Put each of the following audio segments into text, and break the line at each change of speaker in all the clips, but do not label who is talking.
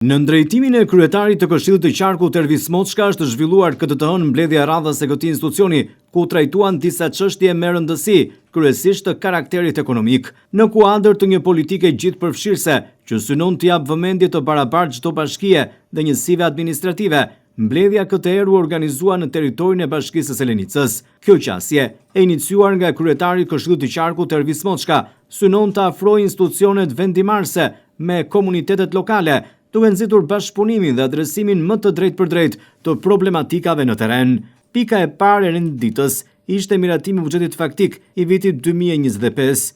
Në ndrejtimin e kryetarit të Këshillit të Qarkut Ervis Moçka është zhvilluar këtë të hënë mbledhja radhës e këtij institucioni, ku trajtuan disa çështje me rëndësi, kryesisht të karakterit ekonomik, në kuadër të një politike gjithëpërfshirëse që synon të japë vëmendje të barabartë çdo bashkie dhe njësive administrative. Mbledhja këtë herë u organizua në territorin e Bashkisë së Selenicës. Kjo qasje, e iniciuar nga kryetari i Këshillit të Qarkut Ervis Moçka, synon të afrojë institucionet vendimarrëse me komunitetet lokale, duke nxitur bashkëpunimin dhe adresimin më të drejtpërdrejtë të problematikave në terren. Pika e parë e renditës ishte miratimi i buxhetit faktik i vitit 2025.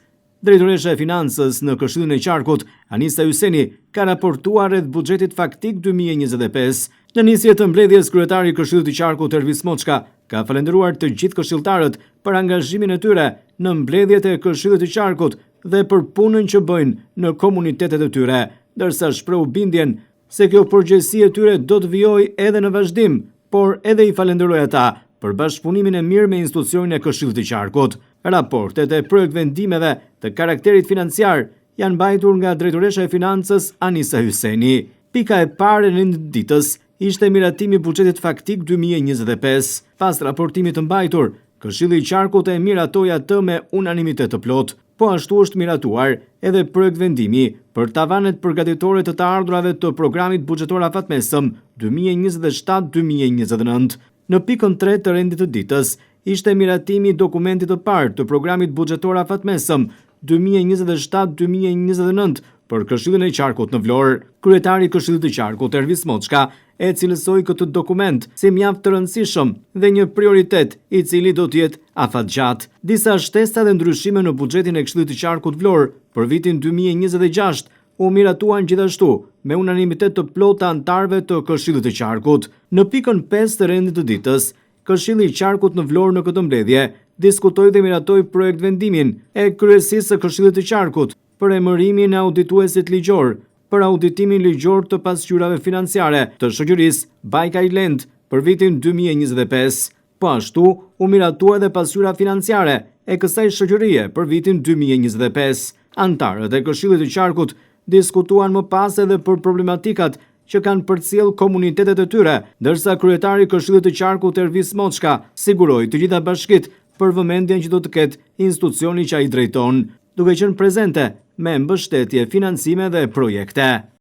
Drejtoresha e Financës në Këshillin e Qarkut, Anisa Hyseni, ka raportuar rreth buxhetit faktik 2025. Në nisje të mbledhjes, kryetari i Këshillit të Qarkut Ervis Moçka ka falendëruar të gjithë këshilltarët për angazhimin e tyre në mbledhjet e Këshillit të Qarkut dhe për punën që bëjnë në komunitetet e tyre, ndërsa shprehu bindjen se kjo përgjegjësi e tyre do të vijojë edhe në vazhdim, por edhe i falenderoi ata për bashkëpunimin e mirë me institucionin e Këshillit të Qarkut. Raportet e projektvendimeve të karakterit financiar janë mbajtur nga drejtoresha e Financës Anisa Hyseni. Pika e parë e ditës ishte miratimi i buxhetit faktik 2025. Pas raportimit të mbajtur, Këshilli i Qarkut e miratoi atë me unanimitet të plotë. Po ashtu është miratuar edhe projektvendimi për tavanet përgatitore të ardhurave të programit buxhetor afatmesëm 2027-2029. Në pikën 3 të rendit të ditës ishte miratimi i dokumentit të parë të programit buxhetor afatmesëm 2027-2029 për Këshillin e Qarkut në Vlorë. Kryetari i Këshillit të Qarkut Ervis Moçka e cilësoi këtë dokument si mjaft të rëndësishëm dhe një prioritet i cili do të jetë afatgjatë. Disa shtesa dhe ndryshime në buxhetin e Këshillit të Qarkut Vlorë për vitin 2026 u miratuan gjithashtu me unanimitet të plotë të anëtarëve të Këshillit të Qarkut. Në pikën 5 të rendit të ditës, Këshilli i Qarkut në Vlorë në këtë mbledhje diskutoi dhe miratoi projektvendimin e kryesisë së Këshillit të Qarkut për emërimin e audituesit ligjor për auditimin ligjor të pasqyrave financiare të shoqërisë Bike Island për vitin 2025. Po ashtu, u miratua edhe pasqyra financiare e kësaj shoqërie për vitin 2025. Antarët e Këshillit të Qarkut diskutuan më pas edhe për problematikat që kanë përcjell komunitetet e tyre, ndërsa kryetari i Këshillit të Qarkut Ervis Moçka siguroi të gjitha bashkitë për vëmendjen që do të ketë institucioni që ai drejton, duke qenë prezente me mbështetje, financime dhe projekte.